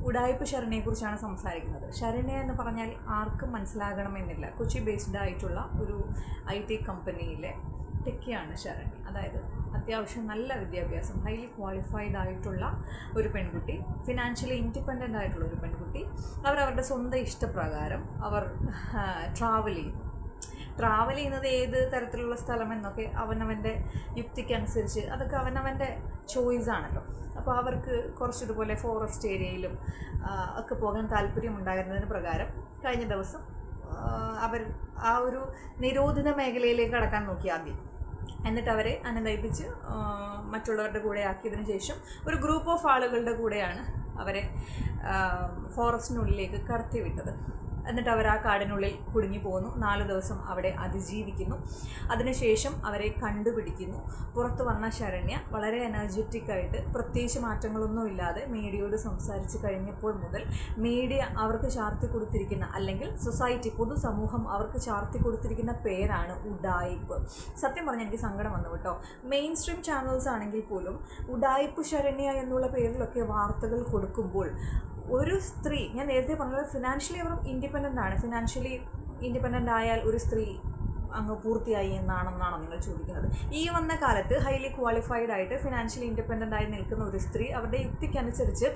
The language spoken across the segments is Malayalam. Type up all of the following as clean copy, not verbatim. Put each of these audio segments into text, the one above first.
ഉഡായിപ്പ് ശരണ്യയെക്കുറിച്ചാണ് സംസാരിക്കുന്നത്. ശരണ്യ എന്ന് പറഞ്ഞാൽ ആർക്കും മനസ്സിലാകണമെന്നില്ല. കൊച്ചി ബേസ്ഡ് ആയിട്ടുള്ള ഒരു IT കമ്പനിയിലെ ടെക്കിയാണ് ശരണ്യ. അതായത് അത്യാവശ്യം നല്ല വിദ്യാഭ്യാസം, ഹൈലി ക്വാളിഫൈഡ് ആയിട്ടുള്ള ഒരു പെൺകുട്ടി, ഫിനാൻഷ്യലി ഇൻഡിപെൻഡൻ്റ് ആയിട്ടുള്ള ഒരു പെൺകുട്ടി. അവരവരുടെ സ്വന്തം ഇഷ്ടപ്രകാരം അവർ ട്രാവൽ ചെയ്യുന്നത് ഏത് തരത്തിലുള്ള സ്ഥലം എന്നൊക്കെ അവനവൻ്റെ യുക്തിക്കനുസരിച്ച് അതൊക്കെ അവനവൻ്റെ ചോയ്സാണല്ലോ. അപ്പോൾ അവർക്ക് കുറച്ചിതുപോലെ ഫോറസ്റ്റ് ഏരിയയിലും ഒക്കെ പോകാൻ താല്പര്യമുണ്ടായിരുന്നതിന് പ്രകാരം കഴിഞ്ഞ ദിവസം അവർ ആ ഒരു നിരോധിത മേഖലയിലേക്ക് കടക്കാൻ നോക്കി ആദ്യം. എന്നിട്ട് അവരെ അനുനയിപ്പിച്ച് മറ്റുള്ളവരുടെ കൂടെ ആക്കിയതിന് ശേഷം ഒരു ഗ്രൂപ്പ് ഓഫ് ആളുകളുടെ കൂടെയാണ് അവരെ ഫോറസ്റ്റിനുള്ളിലേക്ക് കടത്തിവിട്ടത്. എന്നിട്ട് അവർ ആ കാടിനുള്ളിൽ കുടുങ്ങി പോകുന്നു. 4 ദിവസം അവിടെ അതിജീവിക്കുന്നു. അതിനുശേഷം അവരെ കണ്ടുപിടിക്കുന്നു. പുറത്തു വന്ന ശരണ്യ വളരെ എനർജറ്റിക്കായിട്ട് പ്രത്യേകിച്ച് മാറ്റങ്ങളൊന്നുമില്ലാതെ മീഡിയയോട് സംസാരിച്ച് കഴിഞ്ഞപ്പോൾ മുതൽ മീഡിയ അവർക്ക് ചാർത്തി കൊടുത്തിരിക്കുന്ന, അല്ലെങ്കിൽ സൊസൈറ്റി, പൊതുസമൂഹം അവർക്ക് ചാർത്തി കൊടുത്തിരിക്കുന്ന പേരാണ് ഉഡായിപ്പ്. സത്യം പറഞ്ഞാൽ എനിക്ക് സങ്കടം വന്നു കേട്ടോ. മെയിൻ സ്ട്രീം ചാനൽസ് ആണെങ്കിൽ പോലും ഉഡായിപ്പ് ശരണ്യ എന്നുള്ള പേരിലൊക്കെ വാർത്തകൾ കൊടുക്കുമ്പോൾ ഒരു സ്ത്രീ, ഞാൻ നേരത്തെ പറഞ്ഞത് ഫിനാൻഷ്യലി അവർ ഫിനാൻഷ്യലി ഇൻഡിപെൻഡൻ്റ് ആയാൽ ഒരു സ്ത്രീ അങ്ങ് പൂർത്തിയായി എന്നാണെന്നാണോ നിങ്ങൾ ചോദിക്കുന്നത്? ഈ വന്ന കാലത്ത് ഹൈലി ക്വാളിഫൈഡ് ആയിട്ട് ഫിനാൻഷ്യലി ഇൻഡിപെൻഡൻ്റ് ആയി നിൽക്കുന്ന ഒരു സ്ത്രീ അവരുടെ യുക്തിക്കനുസരിച്ച്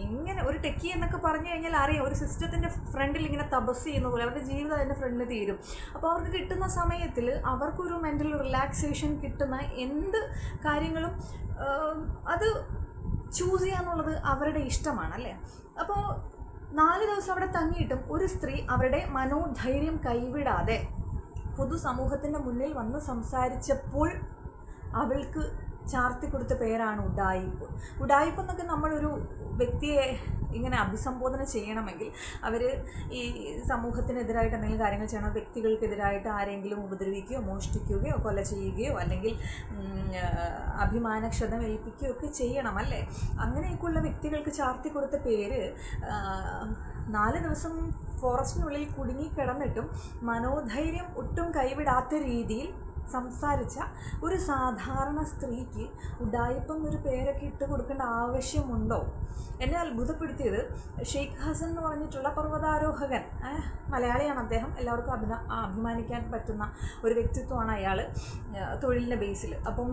ഇങ്ങനെ ഒരു ടെക്കി എന്നൊക്കെ പറഞ്ഞു കഴിഞ്ഞാൽ അറിയാം, ഒരു സിസ്റ്റത്തിൻ്റെ ഫ്രണ്ടിൽ ഇങ്ങനെ തപസ് ചെയ്യുന്ന പോലെ അവരുടെ ജീവിതം അതിൻ്റെ ഫ്രണ്ടിൽ തീരും. അപ്പോൾ അവർക്ക് കിട്ടുന്ന സമയത്തിൽ അവർക്കൊരു മെൻ്റൽ റിലാക്സേഷൻ കിട്ടുന്ന എന്ത് കാര്യങ്ങളും അത് ചൂസ് ചെയ്യാന്നുള്ളത് അവരുടെ ഇഷ്ടമാണ്, അല്ലേ? അപ്പോൾ 4 ദിവസം അവിടെ തങ്ങിയിട്ടും ഒരു സ്ത്രീ അവരുടെ മനോധൈര്യം കൈവിടാതെ പൊതുസമൂഹത്തിൻ്റെ മുന്നിൽ വന്ന് സംസാരിച്ചപ്പോൾ അവൾക്ക് ചാർത്തി കൊടുത്ത പേരാണ് ഉഡായിപ്പ്. ഉഡായിപ്പ് എന്നൊക്കെ നമ്മളൊരു വ്യക്തിയെ ഇങ്ങനെ അഭിസംബോധന ചെയ്യണമെങ്കിൽ അവർ ഈ സമൂഹത്തിനെതിരായിട്ട് എന്തെങ്കിലും കാര്യങ്ങൾ ചെയ്യണം, വ്യക്തികൾക്കെതിരായിട്ട് ആരെങ്കിലും ഉപദ്രവിക്കുകയോ മോഷ്ടിക്കുകയോ കൊല ചെയ്യുകയോ അല്ലെങ്കിൽ അഭിമാനക്ഷതം ഏൽപ്പിക്കുകയോ ഒക്കെ ചെയ്യണം, അല്ലേ? അങ്ങനെയൊക്കെയുള്ള വ്യക്തികൾക്ക് ചാർത്തി കൊടുത്ത പേര് 4 ദിവസം ഫോറസ്റ്റിനുള്ളിൽ കുടുങ്ങിക്കിടന്നിട്ടും മനോധൈര്യം ഒട്ടും കൈവിടാത്ത രീതിയിൽ സംസാരിച്ച ഒരു സാധാരണ സ്ത്രീക്ക് ഉഡായിപ്പ് എന്നൊരു പേരൊക്കെ ഇട്ട് കൊടുക്കേണ്ട ആവശ്യമുണ്ടോ? എന്നെ അത്ഭുതപ്പെടുത്തിയത് ഷെയ്ഖ് ഹസൻ എന്ന് പറഞ്ഞിട്ടുള്ള പർവ്വതാരോഹകൻ, മലയാളിയാണ് അദ്ദേഹം, എല്ലാവർക്കും അഭിമാനിക്കാൻ പറ്റുന്ന ഒരു വ്യക്തിത്വമാണ് അയാൾ തൊഴിലിൻ്റെ ബേസിൽ. അപ്പം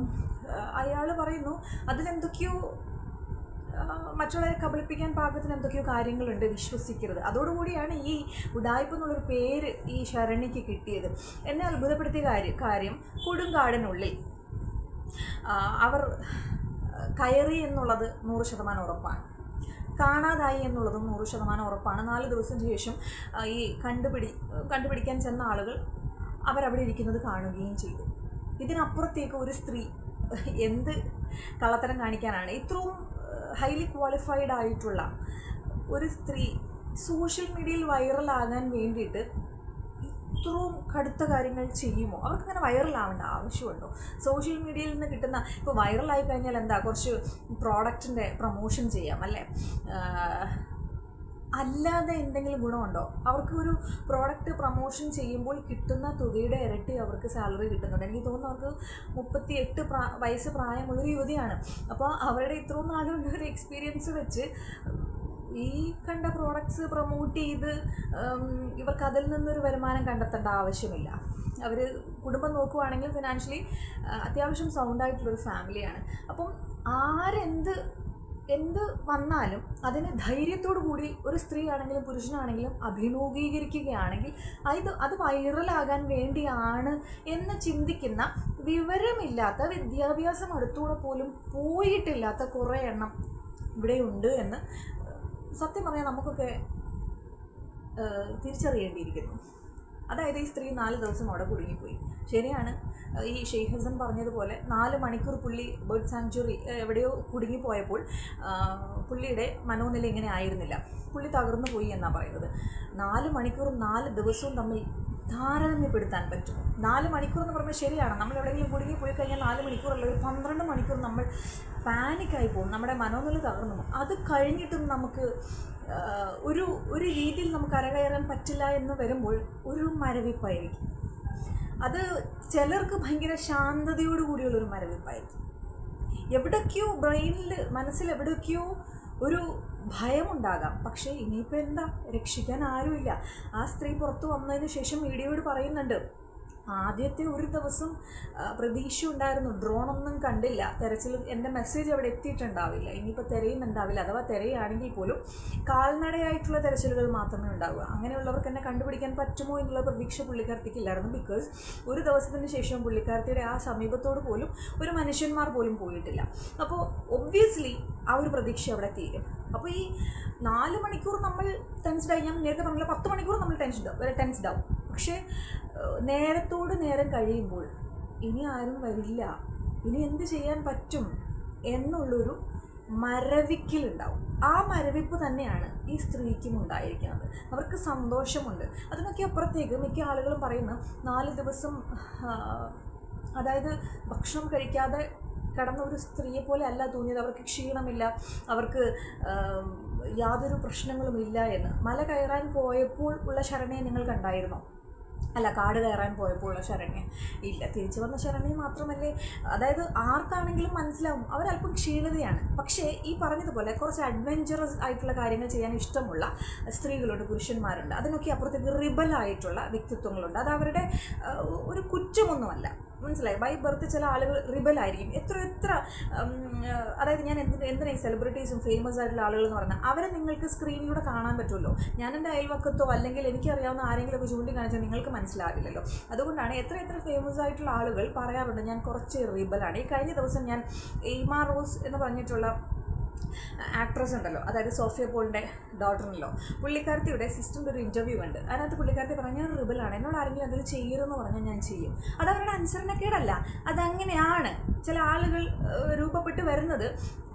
അയാൾ പറയുന്നു അതിലെന്തൊക്കെയോ മറ്റുള്ളവരെ കബളിപ്പിക്കാൻ പാകത്തിന് എന്തൊക്കെയോ കാര്യങ്ങളുണ്ട്, വിശ്വസിക്കരുത്. അതോടുകൂടിയാണ് ഈ ഉഡായിപ്പ് എന്നുള്ളൊരു പേര് ഈ ശരണ്യയ്ക്ക് കിട്ടിയത്. എന്നെ അത്ഭുതപ്പെടുത്തിയ കാര്യം കൊടുങ്കാടിനുള്ളിൽ അവർ കയറി എന്നുള്ളത് 100% ഉറപ്പാണ്. കാണാതായി എന്നുള്ളതും 100% ഉറപ്പാണ്. 4 ദിവസത്തിന് ശേഷം ഈ കണ്ടുപിടിക്കാൻ ചെന്ന ആളുകൾ അവരവിടെ ഇരിക്കുന്നത് കാണുകയും ചെയ്തു. ഇതിനപ്പുറത്തേക്ക് ഒരു സ്ത്രീ എന്ത് കള്ളത്തരം കാണിക്കാനാണ്? ഇത്രയും ഹൈലി ക്വാളിഫൈഡ് ആയിട്ടുള്ള ഒരു സ്ത്രീ സോഷ്യൽ മീഡിയയിൽ വൈറലാകാൻ വേണ്ടിയിട്ട് ഇത്രയും കടുത്ത കാര്യങ്ങൾ ചെയ്യുമോ? അവർക്കങ്ങനെ വൈറലാവേണ്ട ആവശ്യമുണ്ടോ? സോഷ്യൽ മീഡിയയിൽ നിന്ന് കിട്ടുന്ന, ഇപ്പോൾ വൈറലായി കഴിഞ്ഞാൽ എന്താ, കുറച്ച് പ്രോഡക്റ്റിൻ്റെ പ്രൊമോഷൻ ചെയ്യാം, അല്ലേ? അല്ലാതെ എന്തെങ്കിലും ഗുണമുണ്ടോ? അവർക്ക് ഒരു പ്രോഡക്റ്റ് പ്രൊമോഷൻ ചെയ്യുമ്പോൾ കിട്ടുന്ന തുകയുടെ ഇരട്ടി അവർക്ക് സാലറി കിട്ടുന്നുണ്ട്. എനിക്ക് തോന്നുന്നു അവർക്ക് 38 വയസ്സ് പ്രായമുള്ളൊരു യുവതിയാണ്. അപ്പോൾ അവരുടെ ഇത്രയും നാളുള്ള ഒരു എക്സ്പീരിയൻസ് വെച്ച് ഈ കണ്ട പ്രോഡക്ട്സ് പ്രൊമോട്ട് ചെയ്ത് ഇവർക്ക് അതിൽ നിന്നൊരു വരുമാനം കണ്ടെത്തേണ്ട ആവശ്യമില്ല. അവർ കുടുംബം നോക്കുവാണെങ്കിൽ ഫിനാൻഷ്യലി അത്യാവശ്യം സൗണ്ടായിട്ടുള്ളൊരു ഫാമിലിയാണ്. അപ്പം എന്ത് വന്നാലും അതിനെ ധൈര്യത്തോടു കൂടി ഒരു സ്ത്രീ ആണെങ്കിലും പുരുഷനാണെങ്കിലും അഭിമുഖീകരിക്കുകയാണെങ്കിൽ അത് വൈറലാകാൻ വേണ്ടിയാണ് എന്ന് ചിന്തിക്കുന്ന, വിവരമില്ലാത്ത, വിദ്യാഭ്യാസം അടുത്തൂടെ പോലും പോയിട്ടില്ലാത്ത കുറേ എണ്ണം ഇവിടെയുണ്ട് എന്ന് സത്യം പറയാൻ നമുക്കൊക്കെ തിരിച്ചറിയേണ്ടിയിരിക്കുന്നു. അതായത് ഈ സ്ത്രീ 4 ദിവസം അവിടെ കുടുങ്ങിപ്പോയി. ശരിയാണ്, ഈ ഷെയ്ഖ് ഹസൻ പറഞ്ഞതുപോലെ 4 മണിക്കൂർ പുള്ളി ബേർഡ് സാങ്ച്വറി എവിടെയോ കുടുങ്ങിപ്പോയപ്പോൾ പുള്ളിയുടെ മനോനില ഇങ്ങനെ ആയിരുന്നില്ല, പുള്ളി തകർന്നു പോയി എന്നാണ് പറയുന്നത്. 4 മണിക്കൂറും 4 ദിവസവും തമ്മിൽ താരതമ്യപ്പെടുത്താൻ പറ്റും. 4 മണിക്കൂർ എന്ന് പറഞ്ഞാൽ ശരിയാണ്, നമ്മൾ എവിടെയെങ്കിലും കുടുങ്ങിപ്പോയി കഴിഞ്ഞാൽ 4 മണിക്കൂറല്ല, ഒരു 12 മണിക്കൂർ നമ്മൾ പാനിക്കായി പോകും, നമ്മുടെ മനോനില തകർന്നു പോകും. അത് കഴിഞ്ഞിട്ടും നമുക്ക് ഒരു രീതിയിൽ നമുക്ക് കരകയറാൻ പറ്റില്ല എന്ന് വരുമ്പോൾ ഒരു മരവിപ്പായിരിക്കും. അത് ചിലർക്ക് ഭയങ്കര ശാന്തതയോടുകൂടിയുള്ളൊരു മരവിപ്പായിരിക്കും. എവിടേക്കോ ബ്രെയിനിൽ, മനസ്സിൽ എവിടേക്കോ ഒരു ഭയമുണ്ടാകാം. പക്ഷേ ഇനിയിപ്പോൾ എന്താ, രക്ഷിക്കാൻ ആരുമില്ല. ആ സ്ത്രീ പുറത്തു വന്നതിന് ശേഷം മീഡിയയോട് പറയുന്നുണ്ട്, ആദ്യത്തെ ഒരു ദിവസം പ്രതീക്ഷ ഉണ്ടായിരുന്നു, ഡ്രോണൊന്നും കണ്ടില്ല, തെരച്ചിൽ എൻ്റെ മെസ്സേജ് അവിടെ എത്തിയിട്ടുണ്ടാവില്ല, ഇനിയിപ്പോൾ തിരയുന്നുണ്ടാവില്ല, അഥവാ തിരയാണെങ്കിൽ പോലും കാൽനടയായിട്ടുള്ള തെരച്ചിലുകൾ മാത്രമേ ഉണ്ടാവുക, അങ്ങനെയുള്ളവർക്ക് എന്നെ കണ്ടുപിടിക്കാൻ പറ്റുമോ എന്നുള്ള പ്രതീക്ഷ പുള്ളിക്കാർത്തിക്കില്ലായിരുന്നു. ബിക്കോസ് ഒരു ദിവസത്തിന് ശേഷം പുള്ളിക്കാർത്തിയുടെ ആ സമീപത്തോട് പോലും ഒരു മനുഷ്യന്മാർ പോലും പോയിട്ടില്ല. അപ്പോൾ ഒബ്വിയസ്ലി ആ ഒരു പ്രതീക്ഷ അവിടെ തീരും. അപ്പോൾ ഈ 4 മണിക്കൂർ നമ്മൾ ടെൻസ്ഡായി, ഞാൻ നേരത്തെ പറഞ്ഞില്ല 10 മണിക്കൂർ നമ്മൾ ടെൻസ്ഡ് ആവും. പക്ഷേ നേരത്തോട് നേരം കഴിയുമ്പോൾ ഇനി ആരും വരില്ല, ഇനി എന്ത് ചെയ്യാൻ പറ്റും എന്നുള്ളൊരു മരവിക്കലുണ്ടാവും. ആ മരവിപ്പ് തന്നെയാണ് ഈ സ്ത്രീക്കും ഉണ്ടായിരിക്കുന്നത്. അവർക്ക് സന്തോഷമുണ്ട്. അതിനൊക്കെ അപ്പുറത്തേക്ക് മിക്ക ആളുകളും പറയുന്ന 4 ദിവസം അതായത് ഭക്ഷണം കഴിക്കാതെ കടന്ന ഒരു സ്ത്രീയെ പോലെ അല്ല തോന്നിയത്. അവർക്ക് ക്ഷീണമില്ല, അവർക്ക് യാതൊരു പ്രശ്നങ്ങളുമില്ല എന്ന്. മല കയറാൻ പോയപ്പോൾ ഉള്ള ശരണയെ നിങ്ങൾ കണ്ടായിരുന്നോ? അല്ല, കാട് കയറാൻ പോയപ്പോൾ ഉള്ള ശരണ്യ ഇല്ല. തിരിച്ചു വന്ന ശരണ്യ മാത്രമല്ലേ, അതായത് ആർക്കാണെങ്കിലും മനസ്സിലാവും അവരല്പം ക്ഷീണിതയാണ്. പക്ഷേ ഈ പറഞ്ഞതുപോലെ കുറച്ച് അഡ്വെഞ്ചറസ് ആയിട്ടുള്ള കാര്യങ്ങൾ ചെയ്യാൻ ഇഷ്ടമുള്ള സ്ത്രീകളുണ്ട്, പുരുഷന്മാരുണ്ട്. അതിനൊക്കെ അപ്പുറത്തേക്ക് റിബലായിട്ടുള്ള വ്യക്തിത്വങ്ങളുണ്ട്. അത് അവരുടെ ഒരു കുറ്റമൊന്നുമല്ല, മനസ്സിലായി. ബൈ ബർത്ത് ചില ആളുകൾ റിബലായിരിക്കും. എത്ര അതായത് ഞാൻ എന്തിനായി സെലിബ്രിറ്റീസും ഫേമസ് ആയിട്ടുള്ള ആളുകൾ എന്ന് പറഞ്ഞാൽ അവരെ നിങ്ങൾക്ക് സ്ക്രീനിലൂടെ കാണാൻ പറ്റുമല്ലോ. ഞാൻ എൻ്റെ അയൽവക്കത്തോ അല്ലെങ്കിൽ എനിക്കറിയാവുന്ന ആരെങ്കിലുമൊക്കെ ചൂണ്ടിക്കാണിച്ചാൽ നിങ്ങൾക്ക് മനസ്സിലാവില്ലല്ലോ. അതുകൊണ്ടാണ് എത്ര ഫേമസ് ആയിട്ടുള്ള ആളുകൾ പറയാറുണ്ട് ഞാൻ കുറച്ച് റിബലാണ്. ഈ കഴിഞ്ഞ ദിവസം ഞാൻ എയ്മ റോസ് എന്ന് പറഞ്ഞിട്ടുള്ള ആക്ട്രസ് ഉണ്ടല്ലോ, അതായത് സോഫിയ പോളിൻ്റെ ഡോട്ടറിനല്ലോ, പുള്ളിക്കാരത്തിയുടെ സിസ്റ്ററിൻ്റെ ഒരു ഇൻ്റർവ്യൂ ഉണ്ട്. അതിനകത്ത് പുള്ളിക്കാരത്തി പറഞ്ഞാൽ ഞാൻ റിബലാണ്, എന്നോട് ആരെങ്കിലും അതിൽ ചെയ്യരുതെന്ന് പറഞ്ഞാൽ ഞാൻ ചെയ്യും. അത് അവരുടെ അനുസരണക്കേടല്ല, അതങ്ങനെയാണ്. ചില ആളുകൾ രൂപപ്പെട്ട് വരുന്നത്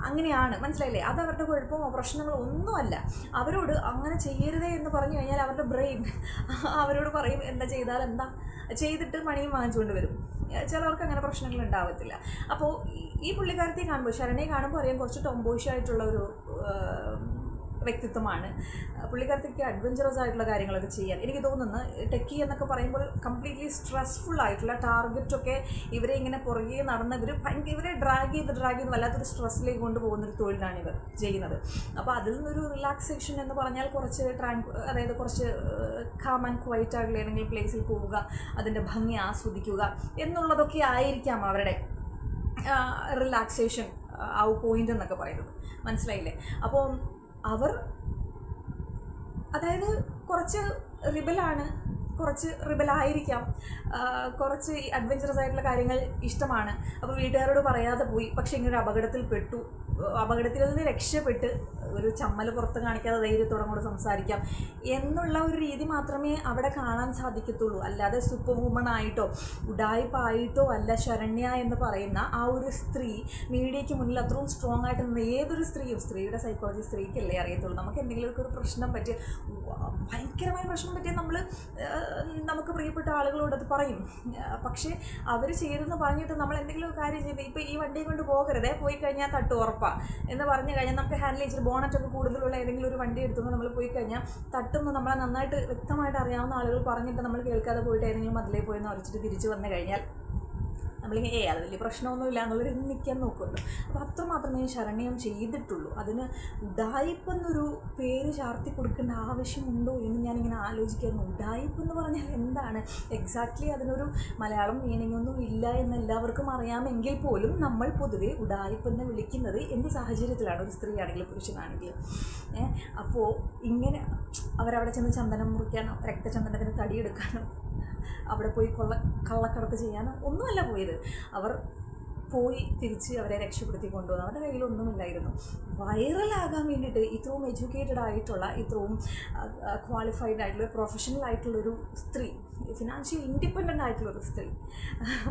അങ്ങനെയാണ്, മനസ്സിലായില്ലേ? അത് അവരുടെ കുഴപ്പമോ പ്രശ്നങ്ങളോ ഒന്നുമല്ല. അവരോട് അങ്ങനെ ചെയ്യരുതേ എന്ന് പറഞ്ഞു കഴിഞ്ഞാൽ അവരുടെ ബ്രെയിൻ അവരോട് പറയും എന്താ ചെയ്താൽ എന്താ, ചെയ്തിട്ട് മണിയും വാങ്ങിച്ചുകൊണ്ട് വരും. ചിലവർക്ക് അങ്ങനെ പ്രശ്നങ്ങൾ ഉണ്ടാവത്തില്ല. അപ്പോൾ ഈ പുള്ളിക്കാരത്തെ കാണുമ്പോൾ, ശരണയെ കാണുമ്പോൾ അറിയാം കുറച്ച് ടോംബോയിഷ് ആയിട്ടുള്ള ഒരു വ്യക്തിത്വമാണ്. പുള്ളിക്കാരത്തേക്ക് അഡ്വഞ്ചറസ് ആയിട്ടുള്ള കാര്യങ്ങളൊക്കെ ചെയ്യാൻ എനിക്ക് തോന്നുന്നു. ടെക്കി എന്നൊക്കെ പറയുമ്പോൾ കംപ്ലീറ്റ്ലി സ്ട്രെസ്ഫുൾ ആയിട്ടുള്ള ടാർഗറ്റൊക്കെ ഇവരെ ഇങ്ങനെ പുറകെ നടന്ന് ഇവരെ ഡ്രാഗ് ചെയ്ത് വല്ലാത്തൊരു സ്ട്രെസ്സിലേക്ക് കൊണ്ടുപോകുന്നൊരു തൊഴിലാണ് ഇവർ ചെയ്യുന്നത്. അപ്പോൾ അതിൽ നിന്നൊരു റിലാക്സേഷൻ എന്ന് പറഞ്ഞാൽ കുറച്ച് അതായത് കുറച്ച് കാം ആൻഡ് ക്വൈറ്റ് ആയിട്ടുള്ള ഏതെങ്കിലും പ്ലേസിൽ പോവുക, അതിൻ്റെ ഭംഗി ആസ്വദിക്കുക എന്നുള്ളതൊക്കെ ആയിരിക്കാം അവരുടെ റിലാക്സേഷൻ ആ പോയിൻ്റ് എന്നൊക്കെ പറയുന്നത്, മനസ്സിലായില്ലേ? അപ്പോൾ അവർ അതായത് കുറച്ച് റിബലാണ്, കുറച്ച് റിബലായിരിക്കാം, കുറച്ച് അഡ്വഞ്ചറസ് ആയിട്ടുള്ള കാര്യങ്ങൾ ഇഷ്ടമാണ്. അപ്പോൾ വീട്ടുകാരോട് പറയാതെ പോയി, പക്ഷേ ഇങ്ങനെ ഒരു അപകടത്തിൽ പെട്ടു. അപകടത്തിൽ നിന്ന് രക്ഷപ്പെട്ട് ഒരു ചമ്മൽ പുറത്ത് കാണിക്കാതെ ധൈര്യത്തോടെ കൂടെ സംസാരിക്കാം എന്നുള്ള ഒരു രീതി മാത്രമേ അവിടെ കാണാൻ സാധിക്കത്തുള്ളൂ. അല്ലാതെ സൂപ്പർ വുമൺ ആയിട്ടോ ഉഡായിപ്പായിട്ടോ അല്ല ശരണ്യ എന്ന് പറയുന്ന ആ ഒരു സ്ത്രീ മീഡിയയ്ക്ക് മുന്നിൽ അത്രയും സ്ട്രോങ് ആയിട്ട് നിന്ന് ഏതൊരു സ്ത്രീയുടെ സൈക്കോളജി സ്ത്രീക്കല്ലേ അറിയത്തുള്ളൂ. നമുക്ക് എന്തെങ്കിലുമൊക്കെ ഒരു പ്രശ്നം പറ്റിയ, ഭയങ്കരമായ പ്രശ്നം പറ്റിയാൽ നമുക്ക് പ്രിയപ്പെട്ട ആളുകളോട് അത് പറയും. പക്ഷേ അവർ ചെയ്തെന്ന് പറഞ്ഞിട്ട് നമ്മൾ എന്തെങ്കിലും കാര്യം ചെയ്ത് ഇപ്പോൾ ഈ വണ്ടിയെ കൊണ്ട് പോകരുതേ, പോയി കഴിഞ്ഞാൽ തട്ട് ഉറപ്പാണ് എന്ന് പറഞ്ഞു കഴിഞ്ഞാൽ നമുക്ക് ഹാൻഡിൽ ചെയ്തിട്ട് ബോണറ്റൊക്കെ കൂടുതലുള്ള ഏതെങ്കിലും ഒരു വണ്ടി എടുത്തുകൊണ്ട് നമ്മൾ പോയി കഴിഞ്ഞാൽ തട്ടുമ്പോൾ നമ്മളെ നന്നായിട്ട് വ്യക്തമായിട്ട് അറിയാവുന്ന ആളുകൾ പറഞ്ഞിട്ട് നമ്മൾ കേൾക്കാതെ പോയിട്ട് ഏതെങ്കിലും അതിലേ പോയി ഉറച്ചിട്ട് തിരിച്ചു വന്നു കഴിഞ്ഞാൽ നമ്മളിങ്ങനെ അത് വലിയ പ്രശ്നമൊന്നുമില്ല എന്നുള്ളൊരു നിൽക്കാൻ നോക്കുമല്ലോ. അപ്പോൾ അത്രമാത്രമേ ശരണ്യം ചെയ്തിട്ടുള്ളൂ. അതിന് ഉഡായിപ്പ് എന്നൊരു പേര് ചാർത്തി കൊടുക്കേണ്ട ആവശ്യമുണ്ടോ എന്ന് ഞാനിങ്ങനെ ആലോചിക്കായിരുന്നു. ഉഡായിപ്പ് എന്ന് പറഞ്ഞാൽ എന്താണ് എക്സാക്ട്ലി? അതിനൊരു മലയാളം മീനിങ് ഒന്നും ഇല്ല എന്ന് എല്ലാവർക്കും അറിയാമെങ്കിൽ പോലും നമ്മൾ പൊതുവെ ഉഡായിപ്പ് എന്ന് വിളിക്കുന്നത് എന്ത് സാഹചര്യത്തിലാണ്? ഒരു സ്ത്രീ ആണെങ്കിലും പുരുഷനാണെങ്കിലും. അപ്പോൾ ഇങ്ങനെ അവരവിടെ ചെന്ന് ചന്ദനം മുറിക്കാനോ രക്തചന്ദനത്തിന് തടിയെടുക്കാനോ അവിടെ പോയി കള്ളക്കടത്ത് ചെയ്യാനോ ഒന്നുമല്ല പോയത്. അവർ പോയി തിരിച്ച് അവരെ രക്ഷപ്പെടുത്തി കൊണ്ടുവന്നു. അവരുടെ കയ്യിലൊന്നുമില്ലായിരുന്നു. വൈറലാകാൻ വേണ്ടിയിട്ട് ഇത്രയും എഡ്യൂക്കേറ്റഡ് ആയിട്ടുള്ള, ഇത്രയും ക്വാളിഫൈഡ് ആയിട്ടുള്ള, പ്രൊഫഷണൽ ആയിട്ടുള്ളൊരു സ്ത്രീ, ഫിനാൻഷ്യൽ ഇൻഡിപെൻഡൻ്റ് ആയിട്ടുള്ളൊരു സ്ത്രീ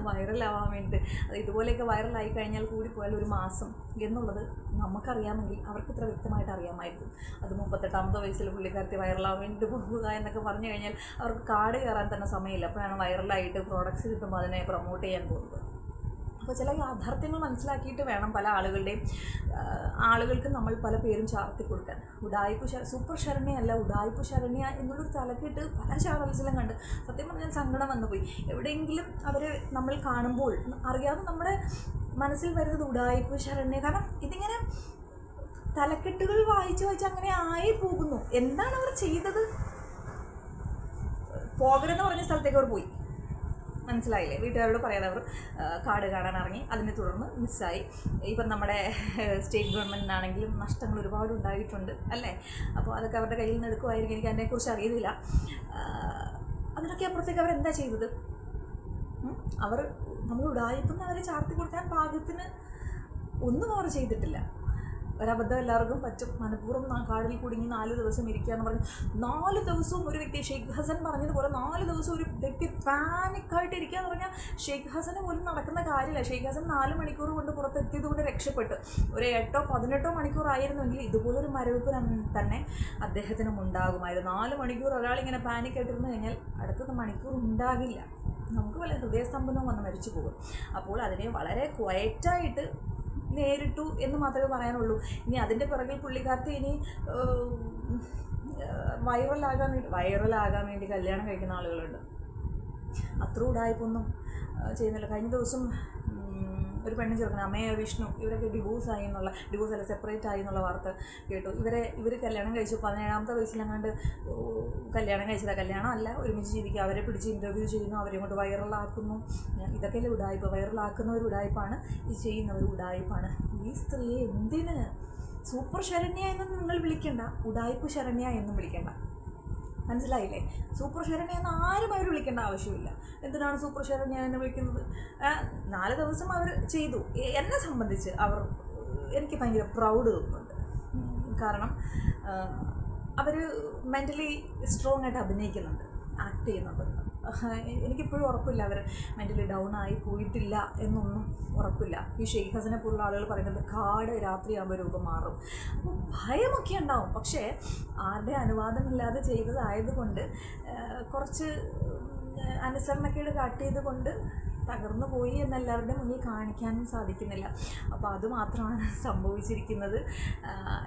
വൈറലാവാൻ വേണ്ടിയിട്ട്, അത് ഇതുപോലെയൊക്കെ വൈറലായി കഴിഞ്ഞാൽ കൂടി പോയാൽ 1 മാസം എന്നുള്ളത് നമുക്കറിയാമെങ്കിൽ അവർക്ക് ഇത്ര വ്യക്തമായിട്ട് അറിയാമായിരിക്കും. അത് 38ാമത്തെ വയസ്സിൽ പുള്ളിക്കാരത്തി വൈറലാവാൻ വേണ്ടിയിട്ട് പോകുക എന്നൊക്കെ പറഞ്ഞു കഴിഞ്ഞാൽ അവർക്ക് കാട് കയറാൻ തന്നെ സമയമില്ല. അപ്പോഴാണ് വൈറലായിട്ട് പ്രോഡക്ട്സ് കിട്ടുമ്പോൾ അതിനെ പ്രൊമോട്ട് ചെയ്യാൻ പോകുന്നത്. അപ്പോൾ ചില യാഥാർത്ഥ്യങ്ങൾ മനസ്സിലാക്കിയിട്ട് വേണം പല ആളുകൾക്ക് നമ്മൾ പല പേരും ചാർത്തി കൊടുക്കാൻ. സൂപ്പർ ശരണ്യയല്ല, ഉഡായിപ്പ് ശരണ്യ എന്നുള്ളൊരു തലക്കെട്ട് പല ചാനൽസിലും കണ്ട് സത്യം പറഞ്ഞാൽ സങ്കടം വന്നുപോയി. എവിടെയെങ്കിലും അവരെ നമ്മൾ കാണുമ്പോൾ അറിയാതെ നമ്മുടെ മനസ്സിൽ വരുന്നത് ഉഡായിപ്പ് ശരണ്യ. കാരണം ഇതിങ്ങനെ തലക്കെട്ടുകൾ വായിച്ച് അങ്ങനെ ആയി പോകുന്നു. എന്താണ് അവർ ചെയ്തത്? പോകരുതെന്ന് പറഞ്ഞ സ്ഥലത്തേക്ക് അവർ പോയി, മനസ്സിലായില്ലേ? വീട്ടുകാരോട് പറയാതെ അവർ കാട് കാണാൻ ഇറങ്ങി. അതിനെ തുടർന്ന് മിസ്സായി. ഇപ്പം നമ്മുടെ സ്റ്റേറ്റ് ഗവൺമെൻറ്റിനാണെങ്കിലും നഷ്ടങ്ങൾ ഒരുപാട് ഉണ്ടായിട്ടുണ്ട് അല്ലേ? അപ്പോൾ അതൊക്കെ അവരുടെ കയ്യിൽ നിന്ന് എടുക്കുമായിരിക്കും, എനിക്ക് അതിനെക്കുറിച്ച് അറിയില്ല. അതിനൊക്കെ അപ്പുറത്തേക്ക് അവരെന്താ ചെയ്തത്? അവർ നമ്മൾ ഉടായിപ്പൊന്ന് അവരെ ചാർത്തി കൊടുക്കാൻ പാകത്തിന് ഒന്നും അവർ ചെയ്തിട്ടില്ല. ഒരബദ്ധം എല്ലാവർക്കും പറ്റും. മനഃപൂർവ്വം കാടിൽ കുടുങ്ങി 4 ദിവസം ഇരിക്കുക എന്ന് പറഞ്ഞു. 4 ദിവസവും ഒരു വ്യക്തി, ഷെയ്ഖ് ഹസൻ പറഞ്ഞതുപോലെ 4 ദിവസം ഒരു വ്യക്തി പാനിക്കായിട്ട് ഇരിക്കുക എന്ന് പറഞ്ഞാൽ ഷെയ്ഖ് ഹസന് പോലും നടക്കുന്ന കാര്യമില്ല. ഷെയ്ഖ് ഹസൻ 4 മണിക്കൂർ കൊണ്ട് പുറത്തെത്തിയത് കൊണ്ട് രക്ഷപ്പെട്ടു. ഒരു 8-18 മണിക്കൂർ ആയിരുന്നെങ്കിൽ ഇതുപോലൊരു മരവിപ്പ് തന്നെ അദ്ദേഹത്തിനും ഉണ്ടാകുമായിരുന്നു. 4 മണിക്കൂർ ഒരാളിങ്ങനെ പാനിക്കായിട്ടിരുന്ന് കഴിഞ്ഞാൽ അടുത്തത് മണിക്കൂർ ഉണ്ടാകില്ല. നമുക്ക് വല്ല ഹൃദയസ്തംഭനവും വന്ന് മരിച്ചു പോകും. അപ്പോൾ അതിനെ വളരെ ക്വയറ്റായിട്ട് നേരിട്ടു എന്ന് മാത്രമേ പറയാനുള്ളൂ. ഇനി അതിൻ്റെ പിറകിൽ പുള്ളിക്കാരത്തെ ഇനി വൈറലാകാൻ വേണ്ടി കല്യാണം കഴിക്കുന്ന ആളുകളുണ്ട്. അത്ര ഉടായ്പൊന്നും ചെയ്യുന്നില്ല. കഴിഞ്ഞ ദിവസം ഒരു പെണ്ണും ചെറുക്കനും അമ്മയെ വിഷ്ണു ഇവരൊക്കെ ഡിവോഴ്സല്ല സെപ്പറേറ്റ് ആയി എന്നുള്ള വാർത്ത കേട്ടു. ഇവർ കല്യാണം കഴിച്ചു 17ാമത്തെ വയസ്സിലെങ്ങാണ്ട് കല്യാണം കഴിച്ചതാണ്. കല്യാണം അല്ല, ഒരുമിച്ച് ജീവിക്കുക. അവരെ പിടിച്ച് ഇൻ്റർവ്യൂ ചെയ്യുന്നു, അവരെ കൊണ്ട് വൈറലാക്കുന്നു. ഇതൊക്കെയല്ലേ ഉടായ്പ? വൈറലാക്കുന്നവർ ഉടായ്പാണ്, ഈ ചെയ്യുന്നവർ ഉടായ്പാണ്. ഈ സ്ത്രീയെ എന്തിന് സൂപ്പർ ശരണ്യ എന്നും നിങ്ങൾ വിളിക്കേണ്ട, ഉടായ്പ ശരണ്യ എന്നും വിളിക്കേണ്ട. മനസ്സിലായില്ലേ? സൂപ്പർ ശരണ്യ എന്ന് ആരും അവർ വിളിക്കേണ്ട ആവശ്യമില്ല. എന്തിനാണ് സൂപ്പർ ശരണ്യ എന്ന് വിളിക്കുന്നത്? 4 ദിവസം അവർ ചെയ്തു. എന്നെ സംബന്ധിച്ച് എനിക്ക് ഭയങ്കര പ്രൗഡ് തോന്നുന്നുണ്ട്. കാരണം അവർ മെൻ്റലി സ്ട്രോങ് ആയിട്ട് അഭിനയിക്കുന്നുണ്ട്, ആക്ട് ചെയ്യുന്നുണ്ട്. എനിക്കിപ്പോഴും ഉറപ്പില്ല അവർ മെൻ്റലി ഡൗൺ ആയി പോയിട്ടില്ല എന്നൊന്നും ഉറപ്പില്ല. ഈ ഷെയ്ഖ് ഹസനെ പോലുള്ള ആളുകൾ പറയുന്നത് കാട് രാത്രിയാകുമ്പോൾ രൂപം മാറും. അപ്പോൾ ഭയമൊക്കെ ഉണ്ടാവും. പക്ഷേ ആരുടെ അനുവാദമില്ലാതെ ചെയ്തതായതുകൊണ്ട്, കുറച്ച് അനുസരണക്കേട് കാട്ടിയത് കൊണ്ട് തകർന്നു പോയി എന്നെല്ലാവരുടെ മുന്നിൽ കാണിക്കാനും സാധിക്കുന്നില്ല. അപ്പോൾ അതുമാത്രമാണ് സംഭവിച്ചിരിക്കുന്നത്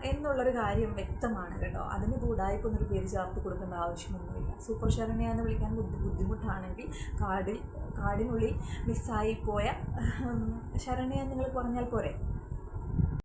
എന്നുള്ളൊരു കാര്യം വ്യക്തമാണ് കേട്ടോ. അതിന് ഉടായ്പൊന്നൊരു പേര് ചേർത്ത് കൊടുക്കേണ്ട ആവശ്യമൊന്നുമില്ല. സൂപ്പർ ശരണ്യ എന്ന് വിളിക്കാൻ ബുദ്ധിമുട്ടാണെങ്കിൽ കാടിനുള്ളിൽ മിസ്സായി പോയ ശരണ്യ നിങ്ങൾ പറഞ്ഞാൽ പോരെ.